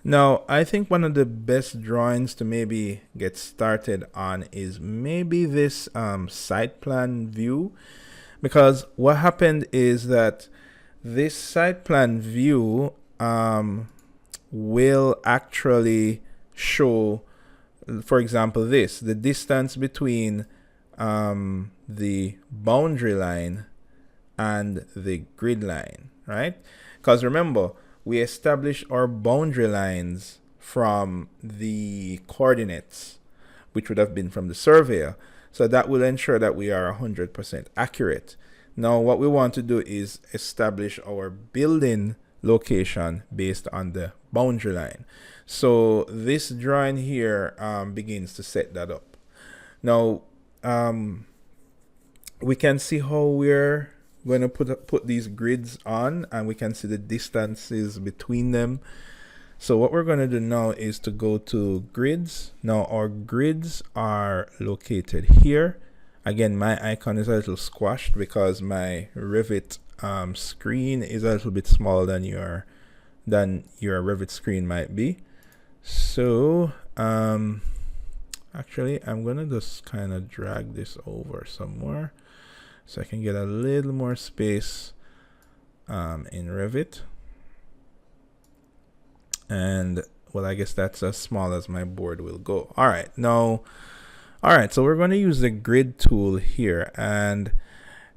Now, I think one of the best drawings to maybe get started on is maybe this site plan view, because what happened is that this site plan view will actually show, for example, the distance between the boundary line and the grid line, right? Because remember, we establish our boundary lines from the coordinates, which would have been from the surveyor. So that will ensure that we are 100% accurate. Now, what we want to do is establish our building location based on the boundary line. So this drawing here begins to set that up. Now, we can see how we're going to put these grids on, and we can see the distances between them. So what we're going to do now is to go to grids. Now our grids are located here. Again, my icon is a little squashed because my Revit screen is a little bit smaller than your Revit screen might be. So actually I'm gonna just kind of drag this over somewhere so I can get a little more space in Revit. And well, I guess that's as small as my board will go. All right, so we're going to use the grid tool here, and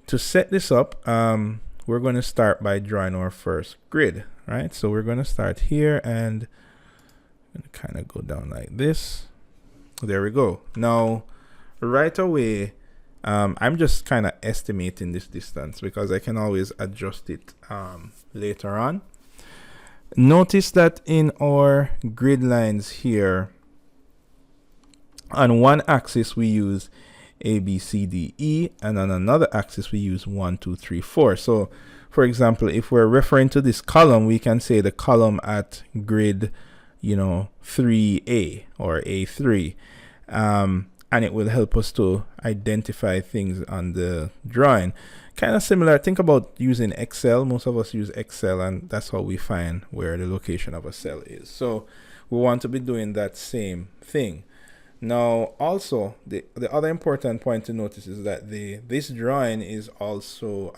to set this up, we're going to start by drawing our first grid, right? So we're going to start here and kind of go down like this. There we go. Now, right away, I'm just kind of estimating this distance because I can always adjust it later on. Notice that in our grid lines here, on one axis we use A, B, C, D, E, and on another axis we use 1, 2, 3, 4. So, for example, if we're referring to this column, we can say the column at grid, 3A or A3, and it will help us to identify things on the drawing. Kind of similar. Think about using Excel. Most of us use Excel, and that's how we find where the location of a cell is. So we want to be doing that same thing. Now, also, the other important point to notice is that this drawing is also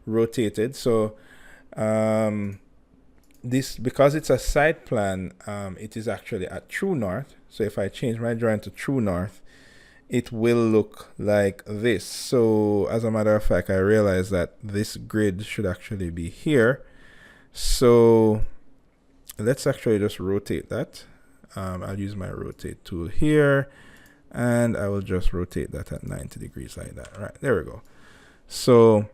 rotated. So this, because it's a site plan, it is actually at true north. So if I change my drawing to true north, it will look like this. So as a matter of fact, I realized that this grid should actually be here. So let's actually just rotate that. I'll use my rotate tool here, and I will just rotate that at 90 degrees like that. Right, there we go. So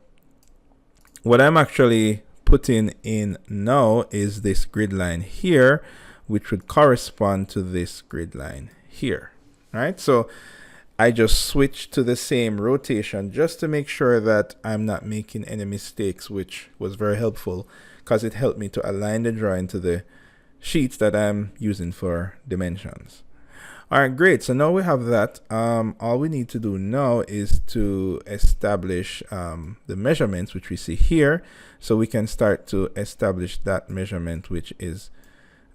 what I'm actually putting in now is this grid line here, which would correspond to this grid line here. Right, so I just switched to the same rotation just to make sure that I'm not making any mistakes, which was very helpful because it helped me to align the drawing to the sheets that I'm using for dimensions. All right, great. So now we have that. All we need to do now is to establish the measurements, which we see here. So we can start to establish that measurement, which is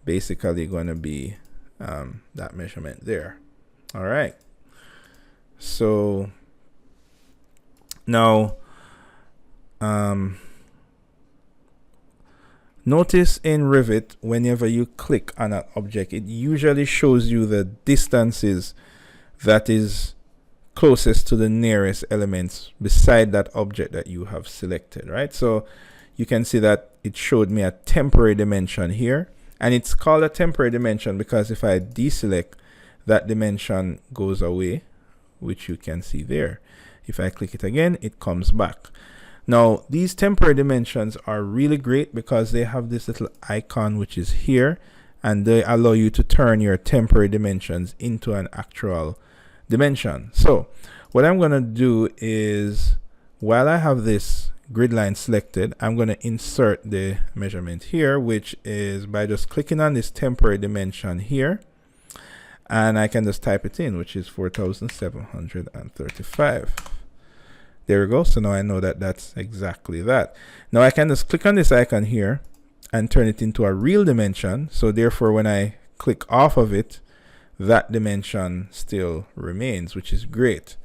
basically going to be that measurement there. All right. So now notice in Revit, whenever you click on an object, it usually shows you the distances that is closest to the nearest elements beside that object that you have selected, right? So you can see that it showed me a temporary dimension here, and it's called a temporary dimension because if I deselect, that dimension goes away, which you can see there. If I click it again, it comes back. Now, these temporary dimensions are really great because they have this little icon which is here, and they allow you to turn your temporary dimensions into an actual dimension. So what I'm going to do is, while I have this grid line selected, I'm going to insert the measurement here, which is by just clicking on this temporary dimension here, and I can just type it in, which is 4,735. There we go. So now I know that that's exactly that. Now I can just click on this icon here, and turn it into a real dimension. So therefore, when I click off of it, that dimension still remains, which is great.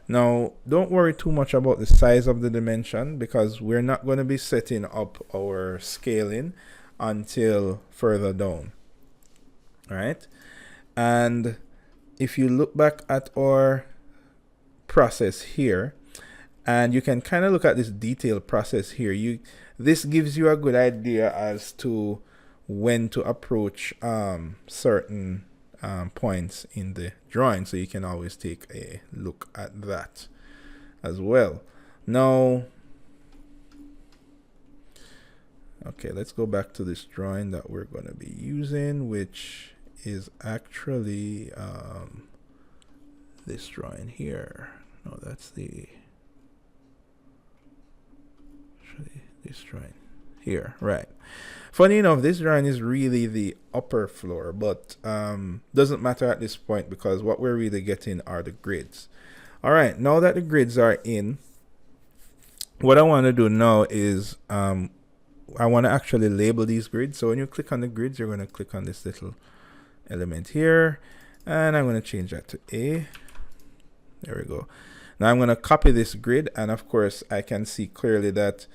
Now, don't worry too much about the size of the dimension, because we're not going to be setting up our scaling until further down. All right. And if you look back at our process here, and you can kind of look at this detailed process here, this gives you a good idea as to when to approach certain points in the drawing, so you can always take a look at that as well. Now, okay, let's go back to this drawing that we're going to be using, which is actually this drawing here. No, that's this drawing here, right? Funny enough, this drawing is really the upper floor, but doesn't matter at this point, because what we're really getting are the grids. All right, now that the grids are in, what I want to do now is I want to actually label these grids. So when you click on the grids, you're going to click on this little element here, and I'm going to change that to A. There we go. Now I'm going to copy this grid, and of course I can see clearly that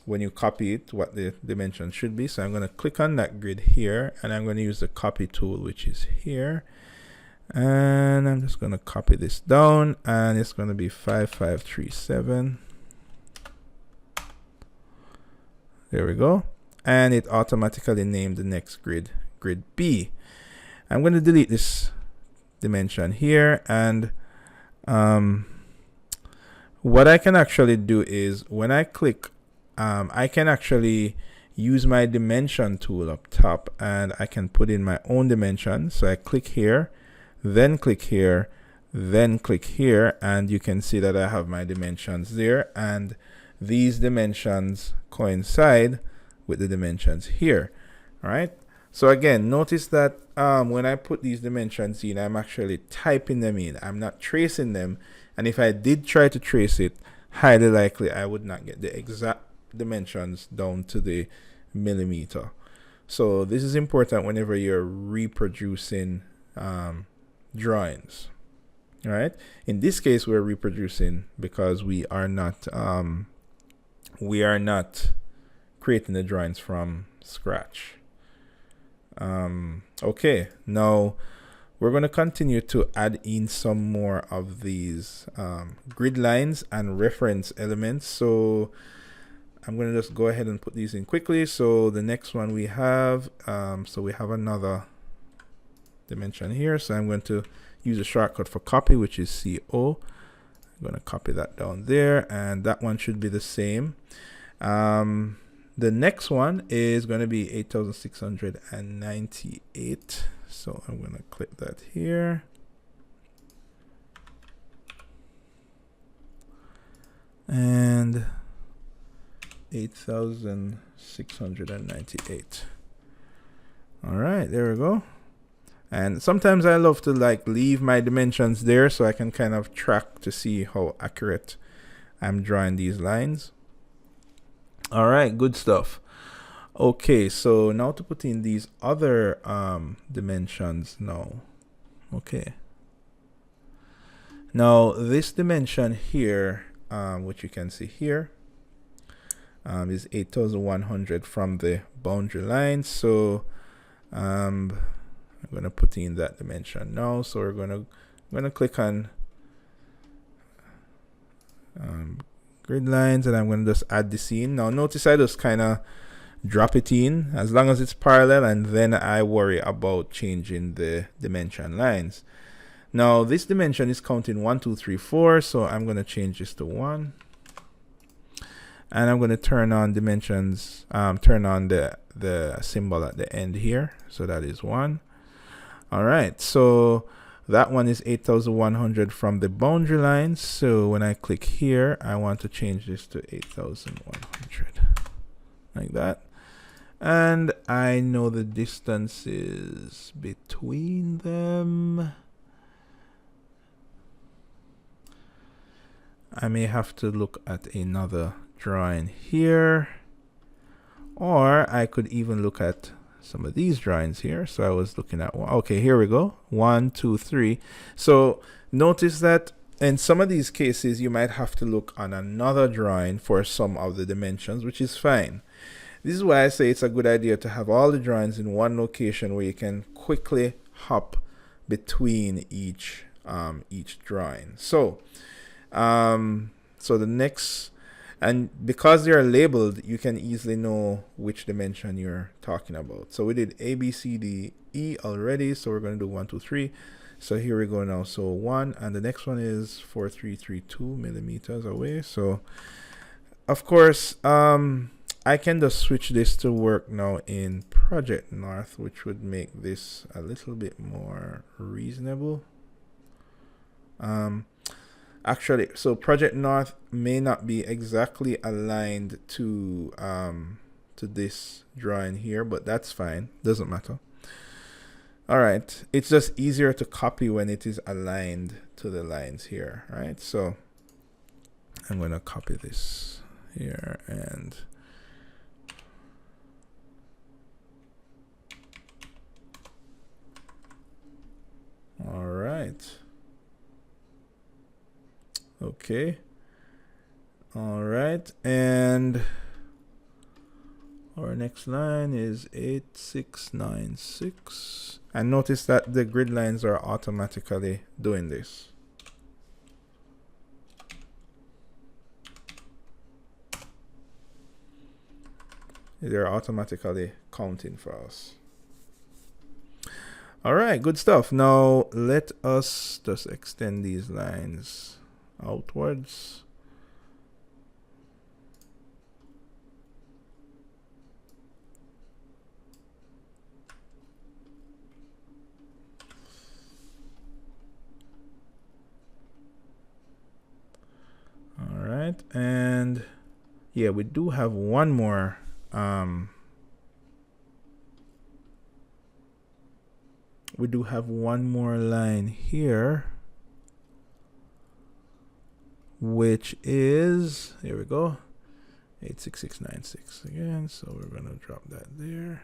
when you copy it, what the dimension should be. So I'm going to click on that grid here, and I'm going to use the copy tool, which is here, and I'm just going to copy this down, and it's going to be 5537. There we go. And it automatically named the next grid B. I'm going to delete this dimension here, and what I can actually do is when I click, I can actually use my dimension tool up top, and I can put in my own dimension. So I click here, then click here, then click here, and you can see that I have my dimensions there, and these dimensions coincide with the dimensions here. All right. So again, notice that when I put these dimensions in, I'm actually typing them in. I'm not tracing them. And if I did try to trace it, highly likely I would not get the exact dimensions down to the millimeter. So this is important whenever you're reproducing drawings. All right. In this case, we're reproducing because we are not creating the drawings from scratch. Okay, now we're going to continue to add in some more of these grid lines and reference elements. So I'm going to just go ahead and put these in quickly. So the next one we have, so we have another dimension here. So I'm going to use a shortcut for copy, which is CO. I'm going to copy that down there, and that one should be the same. The next one is going to be 8,698. So I'm going to click that here. And 8,698. All right, there we go. And sometimes I love to like leave my dimensions there so I can kind of track to see how accurate I'm drawing these lines. All right, good stuff. Okay, so now to put in these other dimensions now. Okay. Now this dimension here, which you can see here, is 8,100 from the boundary line. So I'm going to put in that dimension now. So we're going to click on grid lines, and I'm going to just add this in. Now notice I just kind of drop it in as long as it's parallel, and then I worry about changing the dimension lines. Now this dimension is counting 1, 2, 3, 4, so I'm going to change this to 1, and I'm going to turn on dimensions, turn on the symbol at the end here, so that is 1. All right, so that one is 8,100 from the boundary line. So when I click here, I want to change this to 8,100 like that. And I know the distances between them. I may have to look at another drawing here, Or I could even look at some of these drawings here. So I was looking at one. Okay, here we go. 1, 2, 3. So notice that in some of these cases, you might have to look on another drawing for some of the dimensions, which is fine. This is why I say it's a good idea to have all the drawings in one location where you can quickly hop between each drawing. So the next, and because they are labeled, you can easily know which dimension you're talking about. So we did A, B, C, D, E already. So we're going to do 1, 2, 3. So here we go now. So 1, and the next one is 4332 millimeters away. So of course, I can just switch this to work now in Project North, which would make this a little bit more reasonable. Actually, so Project North may not be exactly aligned to this drawing here, but that's fine. Doesn't matter. All right, it's just easier to copy when it is aligned to the lines here, right? So I'm going to copy this here and all right. Okay. All right, and our next line is 8696. And notice that the grid lines are automatically doing this. They're automatically counting for us. All right, good stuff. Now let us just extend these lines outwards. All right, and yeah, we do have one more line here, which is, here we go, 86696 again. So we're gonna drop that there.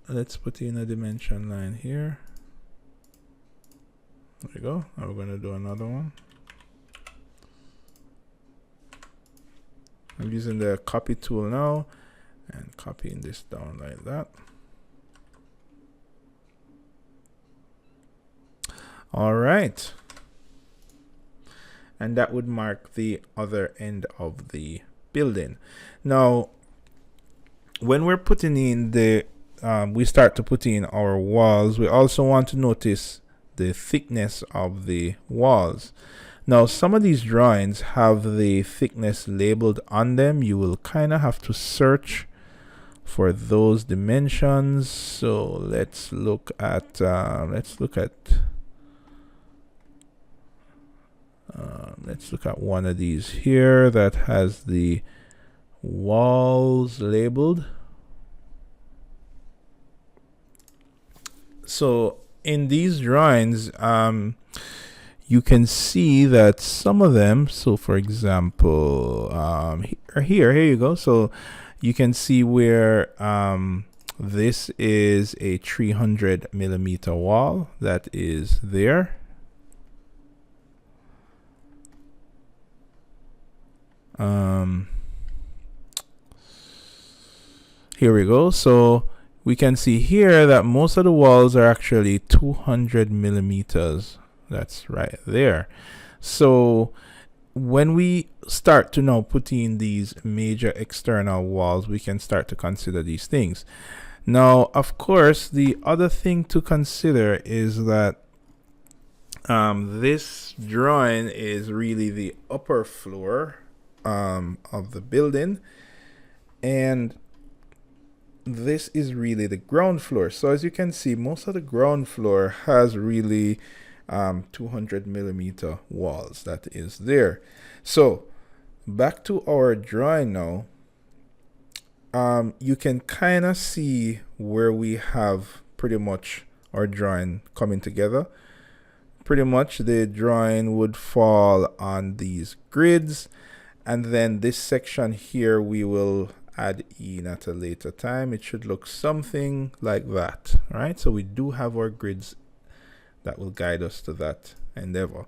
Let's put in a dimension line here. There we go. Now we're going to do another one. I'm using the copy tool now and copying this down like that. All right. And that would mark the other end of the building. Now, when we're putting in the we start to put in our walls, we also want to notice the thickness of the walls. Now, some of these drawings have the thickness labeled on them. You will kind of have to search for those dimensions. So let's look at one of these here that has the walls labeled. So in these drawings, you can see that some of them, so for example, here you go. So you can see where this is a 300 millimeter wall that is there. Here we go. So we can see here that most of the walls are actually 200 millimeters. That's right there. So when we start to now put in these major external walls, we can start to consider these things. Now, of course, the other thing to consider is that this drawing is really the upper floor of the building, and this is really the ground floor. So as you can see, most of the ground floor has really 200 millimeter walls that is there. So back to our drawing now. you can kind of see where we have pretty much our drawing coming together. Pretty much the drawing would fall on these grids, and then this section here we will add in at a later time. It should look something like that, right? So we do have our grids that will guide us to that endeavor.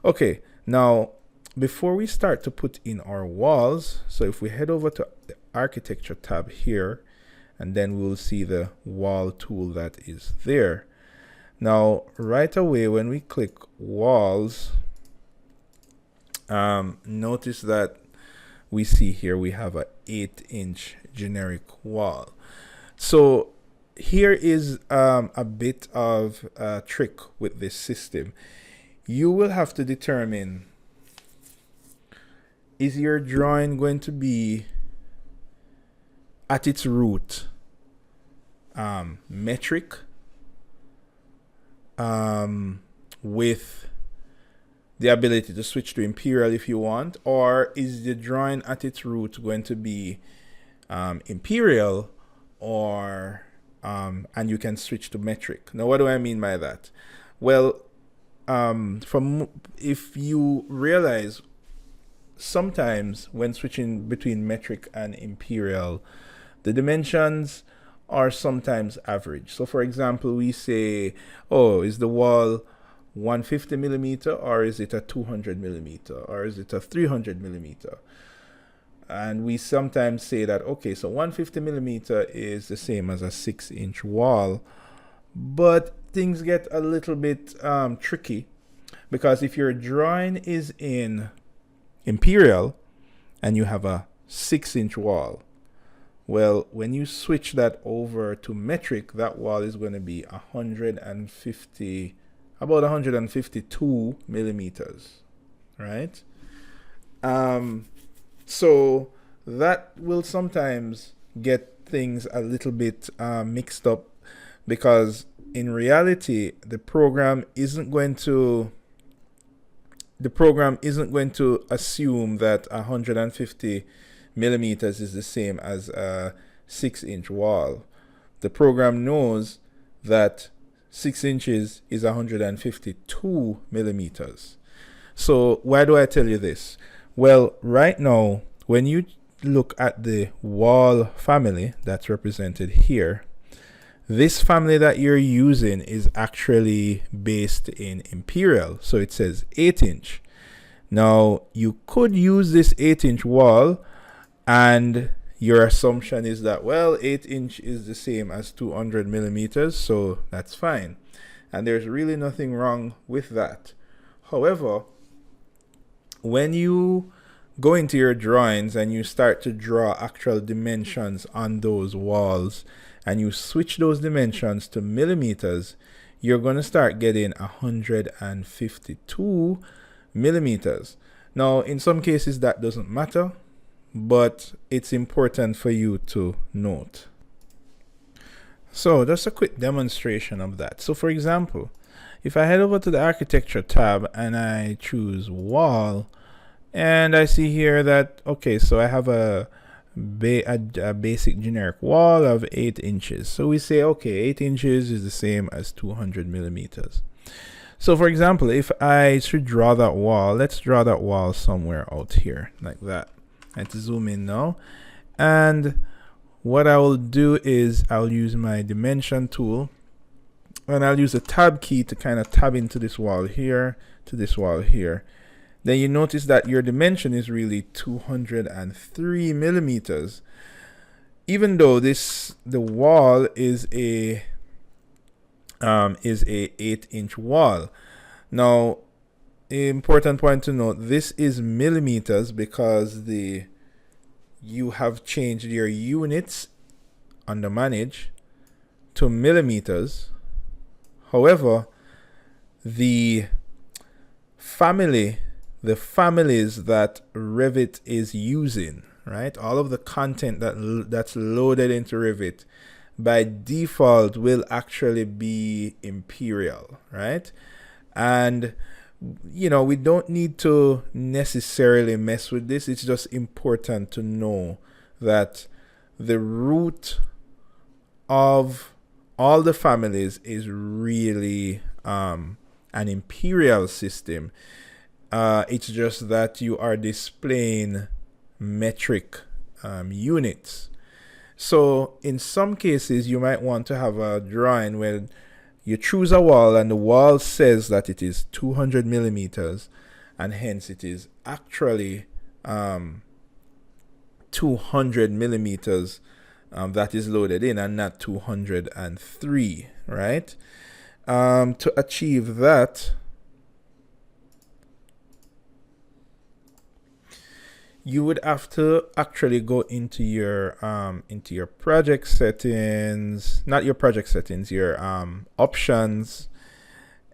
Okay, now before we start to put in our walls, so if we head over to the architecture tab here, and then we'll see the wall tool that is there. Now right away when we click walls, notice that we see here we have a 8-inch generic wall. So here is a bit of a trick with this system. You will have to determine, is your drawing going to be at its root metric with the ability to switch to imperial if you want, or is the drawing at its root going to be imperial, or and you can switch to metric? Now what do I mean by that? Well, if you realize sometimes when switching between metric and imperial, the dimensions are sometimes average. So for example, we say, oh, is the wall 150 millimeter, or is it a 200 millimeter, or is it a 300 millimeter? And we sometimes say that, okay, so 150 millimeter is the same as a 6-inch wall. But things get a little bit tricky, because if your drawing is in imperial and you have a 6-inch wall, well, when you switch that over to metric, that wall is going to be about 152 millimeters, right? So that will sometimes get things a little bit mixed up, because in reality, the program isn't going to assume that 150 millimeters is the same as a 6-inch wall. The program knows that 6 inches is 152 millimeters. So why do I tell you this? Well, right now, when you look at the wall family that's represented here, this family that you're using is actually based in imperial. So it says 8-inch. Now, you could use this 8-inch wall, and your assumption is that, well, 8-inch is the same as 200 millimeters, so that's fine. And there's really nothing wrong with that. However, when you go into your drawings and you start to draw actual dimensions on those walls, and you switch those dimensions to millimeters, you're going to start getting 152 millimeters. Now, in some cases that doesn't matter, but it's important for you to note. So just a quick demonstration of that. So for example, if I head over to the architecture tab and I choose wall, and I see here that, okay, so I have a basic generic wall of 8 inches. So we say, okay, 8 inches is the same as 200 millimeters. So for example, if I should draw that wall, let's draw that wall somewhere out here like that. Let's zoom in now. And what I will do is I'll use my dimension tool, and I'll use the tab key to kind of tab into this wall here to this wall here. Then you notice that your dimension is really 203 millimeters, even though the wall is a 8-inch wall. Now, important point to note, this is millimeters because you have changed your units under manage to millimeters. However, the families that Revit is using, right? All of the content that's loaded into Revit by default will actually be imperial, right? And you know, we don't need to necessarily mess with this. It's just important to know that the root of all the families is really an imperial system. It's just that you are displaying metric units. So in some cases, you might want to have a drawing where you choose a wall and the wall says that it is 200 millimeters, and hence it is actually 200 millimeters that is loaded in, and not 203, right? To achieve that, you would have to actually go into your project settings, not your project settings, your options,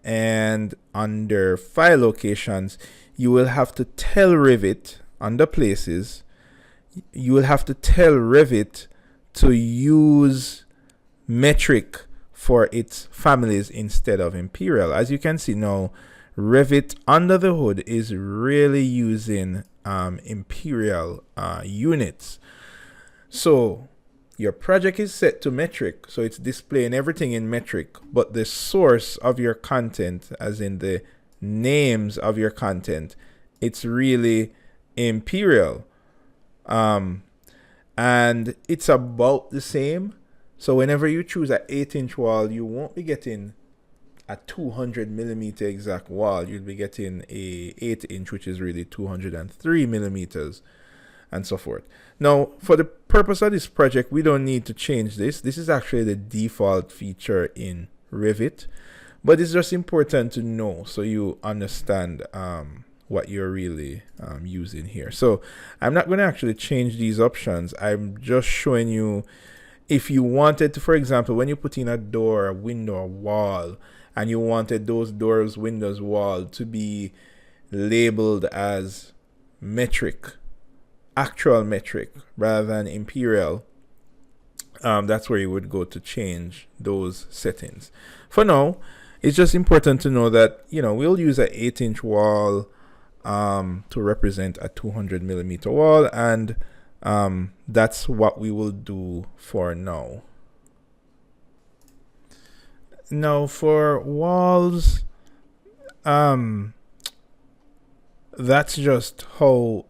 and under file locations, you will have to tell Revit under places. You will have to tell Revit to use metric for its families instead of imperial. As you can see now, Revit under the hood is really using imperial units. So your project is set to metric, so it's displaying everything in metric, but the source of your content, as in the names of your content, it's really imperial. And it's about the same. So whenever you choose an 8-inch wall, you won't be getting a 200 millimeter exact wall. You'll be getting a 8-inch, which is really 203 millimeters, and so forth. Now, for the purpose of this project, we don't need to change this. This is actually the default feature in Revit, but it's just important to know so you understand what you're really using here. So I'm not going to actually change these options. I'm just showing you, if you wanted to, for example, when you put in a door, a window, a wall, and you wanted those doors, windows, wall to be labeled as metric, actual metric, rather than imperial, that's where you would go to change those settings. For now, it's just important to know that, we'll use an 8-inch wall to represent a 200 millimeter wall, and that's what we will do for now. Now for walls, that's just how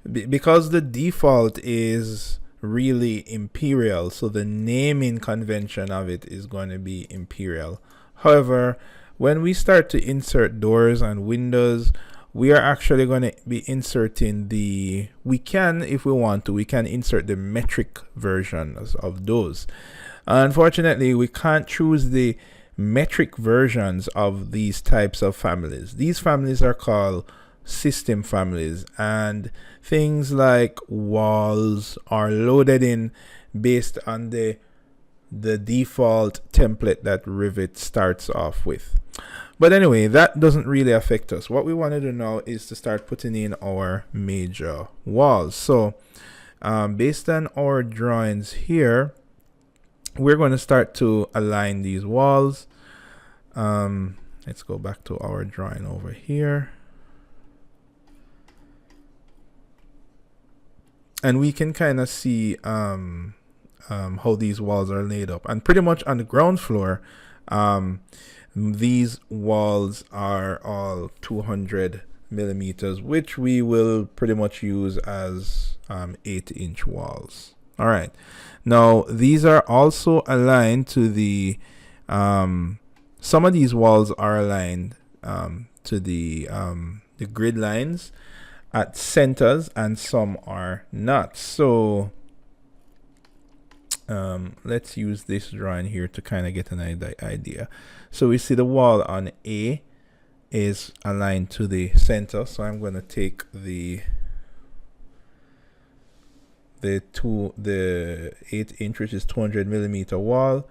because the default is really imperial, so the naming convention of it is going to be imperial. However, when we start to insert doors and windows, we are actually going to be inserting we can, if we want to, we can insert the metric versions of those. Unfortunately, we can't choose the metric versions of these types of families. These families are called system families, and things like walls are loaded in based on the default template that Revit starts off with. But anyway, that doesn't really affect us. What we want to do now is to start putting in our major walls. So based on our drawings here, we're going to start to align these walls. Let's go back to our drawing over here. And we can kind of see how these walls are laid up. And pretty much on the ground floor, these walls are all 200 millimeters, which we will pretty much use as 8-inch walls. All right. Now, these are also aligned to the, some of these walls are aligned to the grid lines at centers, and some are not. So let's use this drawing here to kind of get an idea. So we see the wall on A is aligned to the center. So I'm going to take the 8-inch, which is 200 millimeter wall.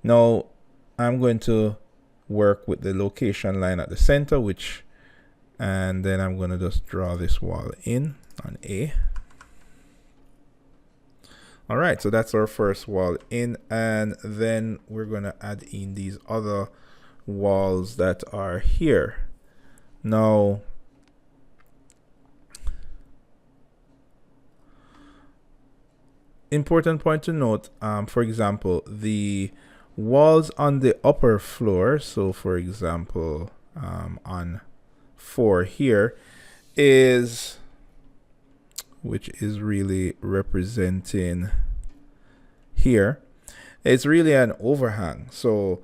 Now I'm going to work with the location line at the center, and then I'm going to just draw this wall in on A. All right, so that's our first wall in, and then we're going to add in these other walls that are here. Now, important point to note, for example, the walls on the upper floor, so for example, on 4 here, is, which is really representing here, it's really an overhang. So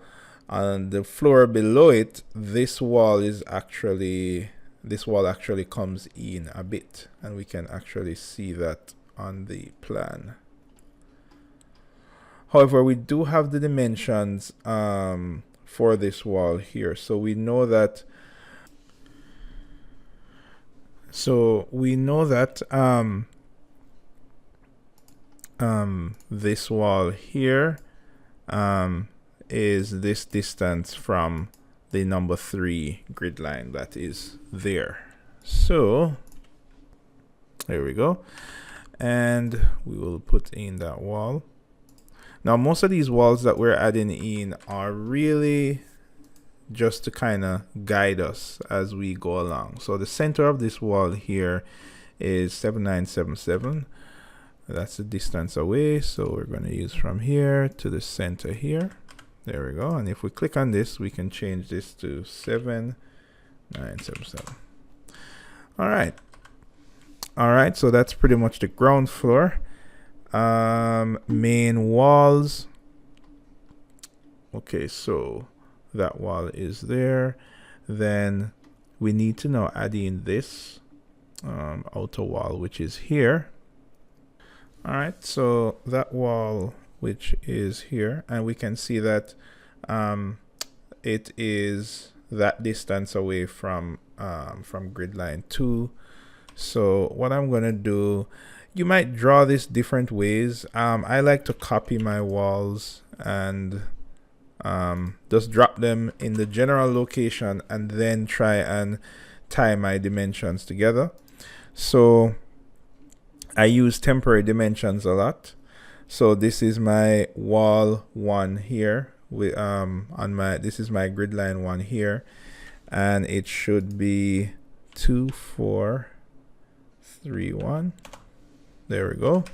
on the floor below it, this wall actually comes in a bit, and we can actually see that on the plan. However, we do have the dimensions for this wall here, so we know that this wall here is this distance from the number 3 grid line that is there. So there we go, and we will put in that wall. Now most of these walls that we're adding in are really just to kind of guide us as we go along. So the center of this wall here is 7977. That's the distance away, so we're going to use from here to the center here. There we go. And if we click on this, we can change this to 7977. All right, so that's pretty much the ground floor. Main walls. Okay, so that wall is there. Then we need to now add in this outer wall, which is here. All right, so that wall, which is here, and we can see that it is that distance away from grid line 2. So what I'm going to do, you might draw this different ways. I like to copy my walls and just drop them in the general location and then try and tie my dimensions together. So I use temporary dimensions a lot. So this is my wall 1 here with this is my grid line 1 here, and it should be 2431. There we go.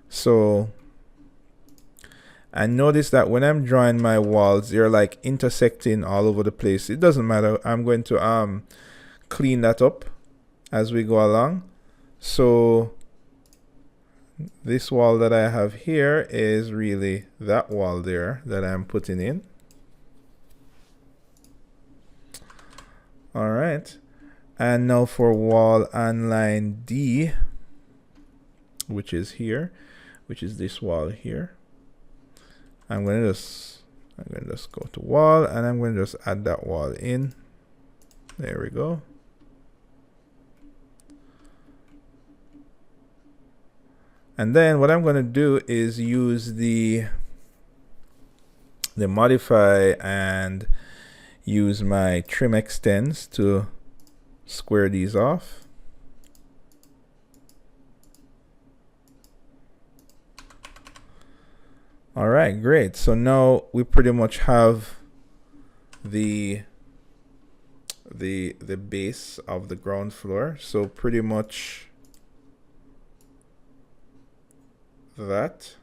So and notice that when I'm drawing my walls, they're like intersecting all over the place. It doesn't matter. I'm going to clean that up as we go along. So this wall that I have here is really that wall there that I'm putting in. All right, and now for wall on line D, which is here, which is this wall here, I'm going to just go to wall, and I'm going to just add that wall in. There we go. And then what I'm going to do is use the modify and use my trim extends to square these off. All right, great. So now we pretty much have the base of the ground floor. So pretty much that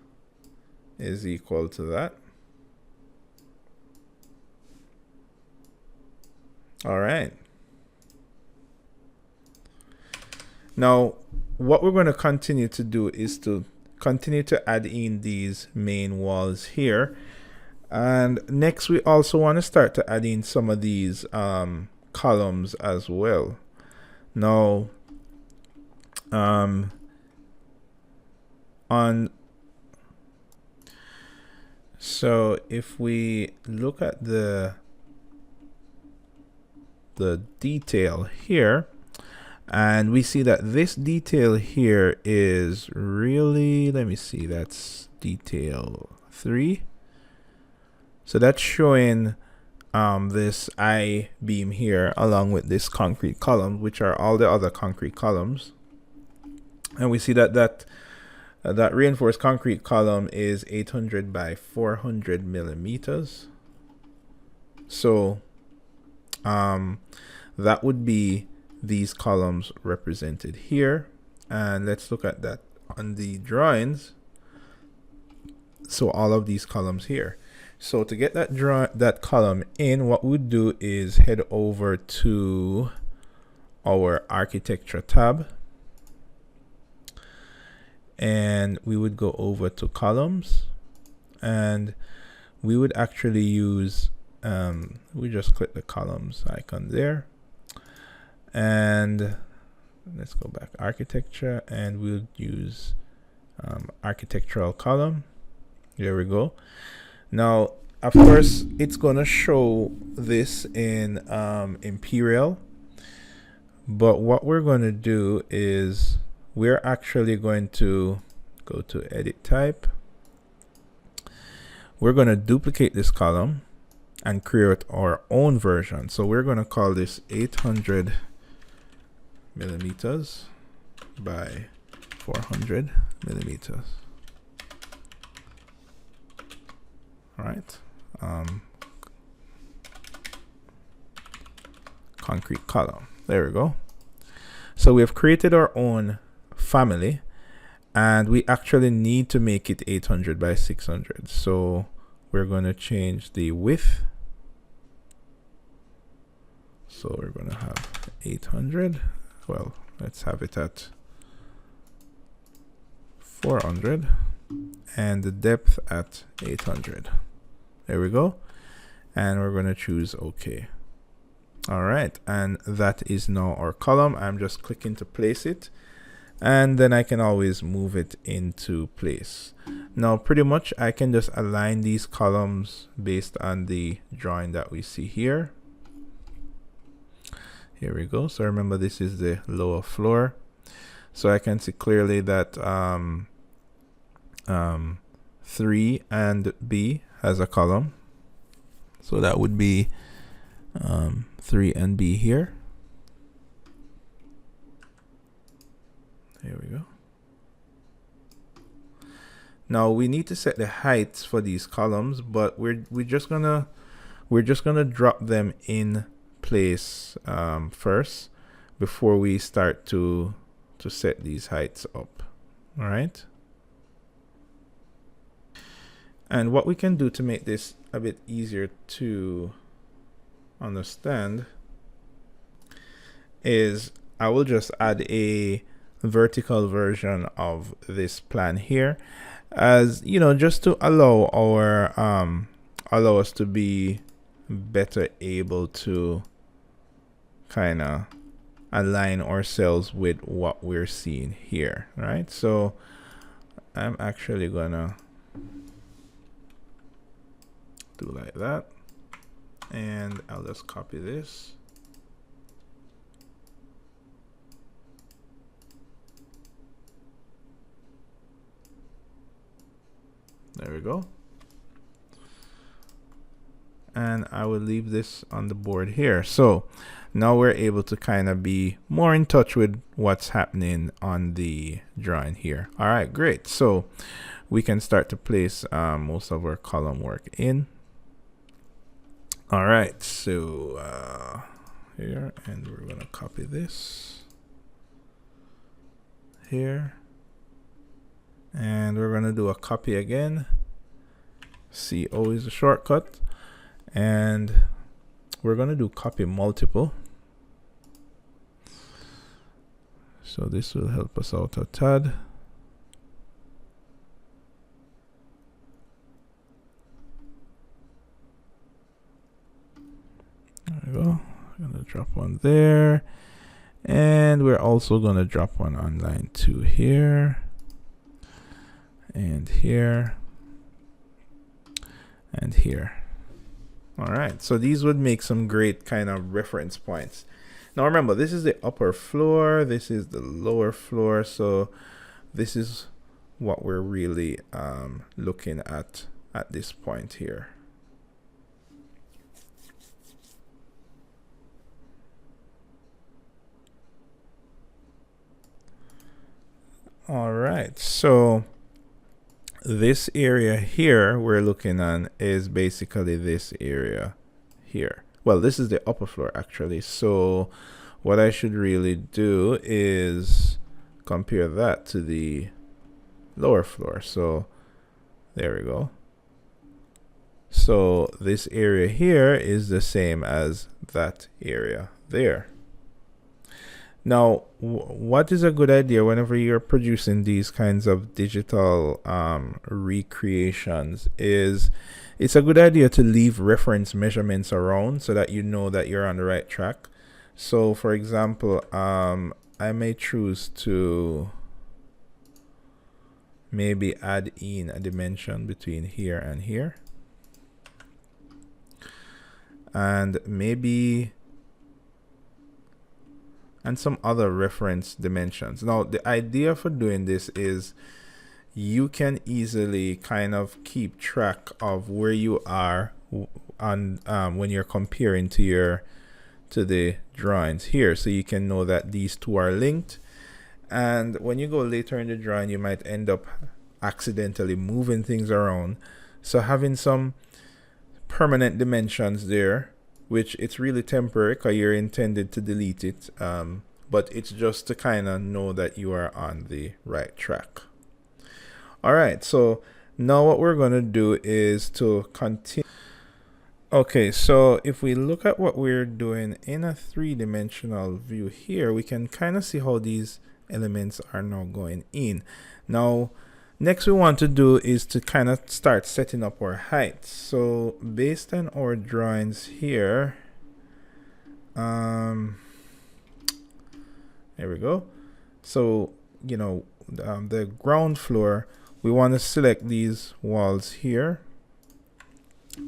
is equal to that. All right. Now, what we're going to continue to do is to continue to add in these main walls here. And next, we also want to start to add in some of these columns as well. Now, so if we look at the detail here, and we see that this detail here is really, let me see, that's detail 3. So that's showing this I-beam here along with this concrete column, which are all the other concrete columns. And we see that that reinforced concrete column is 800 by 400 millimeters. So that would be these columns represented here. And let's look at that on the drawings. So all of these columns here. So to get that column in, what we'd do is head over to our architecture tab, and we would go over to columns, and we would actually use we just click the columns icon there, and let's go back, architecture, and we'll use architectural column. There we go. Now, of course, it's going to show this in Imperial, but what we're going to do is we're actually going to go to edit type. We're going to duplicate this column and create our own version. So we're going to call this 800 millimeters by 400 millimeters. All right. Concrete column. There we go. So we have created our own family, and we actually need to make it 800 by 600. So we're going to change the width. So we're going to have 800. Well, let's have it at 400, and the depth at 800. There we go. And we're going to choose OK. All right. And that is now our column. I'm just clicking to place it, and then I can always move it into place. Now, pretty much I can just align these columns based on the drawing that we see here. Here we go. So remember, this is the lower floor. So I can see clearly that 3 and B has a column. So that would be 3 and B here. Here we go. Now we need to set the heights for these columns, but we're just gonna drop them in place first before we start to set these heights up. All right. And what we can do to make this a bit easier to understand is I will just add a vertical version of this plan here, as you know, just to allow us to be better able to kind of align ourselves with what we're seeing here, right? So I'm actually gonna do like that, and I'll just copy this. There we go. And I will leave this on the board here. So now we're able to kind of be more in touch with what's happening on the drawing here. All right, great. So we can start to place most of our column work in. All right, so here, and we're gonna copy this here, and we're gonna do a copy again. CO is a shortcut, and we're gonna do copy multiple. So this will help us out a tad. There we go. I'm gonna drop one there, and we're also gonna drop one on line 2 here, and here, and here. All right, so these would make some great kind of reference points. Now remember, this is the upper floor, this is the lower floor, so this is what we're really looking at this point here. All right, so this area here we're looking on is basically this area here. Well, this is the upper floor actually. So what I should really do is compare that to the lower floor. So there we go. So this area here is the same as that area there. Now, what is a good idea whenever you're producing these kinds of digital recreations is it's a good idea to leave reference measurements around so that you know that you're on the right track. So for example, I may choose to maybe add in a dimension between here and here. And maybe and some other reference dimensions. Now, the idea for doing this is you can easily kind of keep track of where you are on when you're comparing to the drawings here. So you can know that these two are linked. And when you go later in the drawing, you might end up accidentally moving things around. So having some permanent dimensions there, which it's really temporary because you're intended to delete it, but it's just to kind of know that you are on the right track. All right, so now what we're going to do is to continue. Okay, so if we look at what we're doing in a three-dimensional view here, we can kind of see how these elements are now going in. Now, next we want to do is to kind of start setting up our heights. So based on our drawings here, there we go. So, you know, the ground floor, we want to select these walls here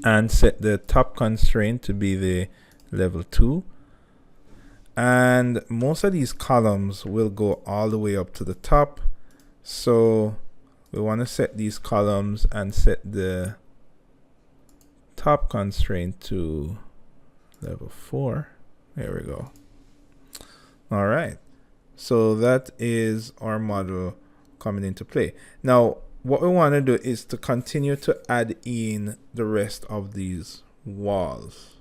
and set the top constraint to be the level 2. And most of these columns will go all the way up to the top. So we want to set these columns and set the top constraint to level 4. There we go. All right. So that is our model coming into play. Now, what we want to do is to continue to add in the rest of these walls.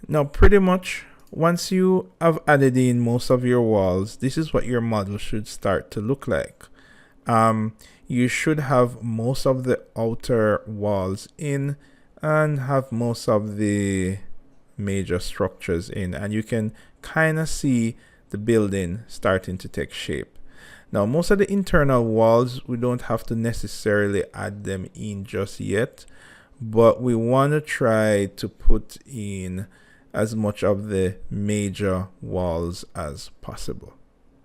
Now, pretty much once you have added in most of your walls, this is what your model should start to look like. You should have most of the outer walls in and have most of the major structures in, and you can kind of see the building starting to take shape. Now, most of the internal walls, we don't have to necessarily add them in just yet, but we want to try to put in as much of the major walls as possible,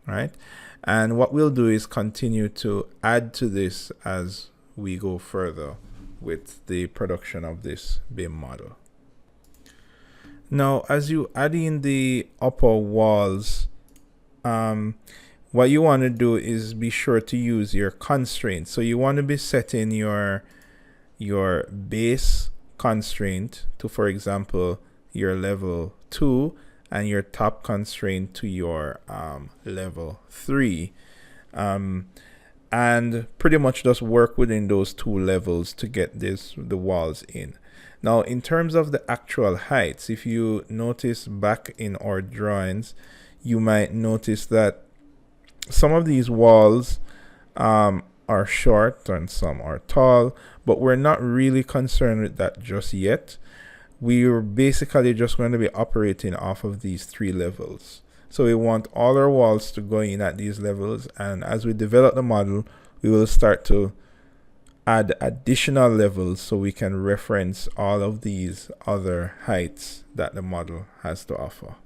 right? And what we'll do is continue to add to this as we go further with the production of this BIM model. Now, as you add in the upper walls, what you want to do is be sure to use your constraints. So you want to be setting your base constraint to, for example, your level 2 and your top constraint to your level 3. And pretty much just work within those two levels to get the walls in. Now, in terms of the actual heights, if you notice back in our drawings, you might notice that some of these walls are short and some are tall, but we're not really concerned with that just yet. We're basically just going to be operating off of these 3 levels. So we want all our walls to go in at these levels, and as we develop the model, we will start to add additional levels so we can reference all of these other heights that the model has to offer.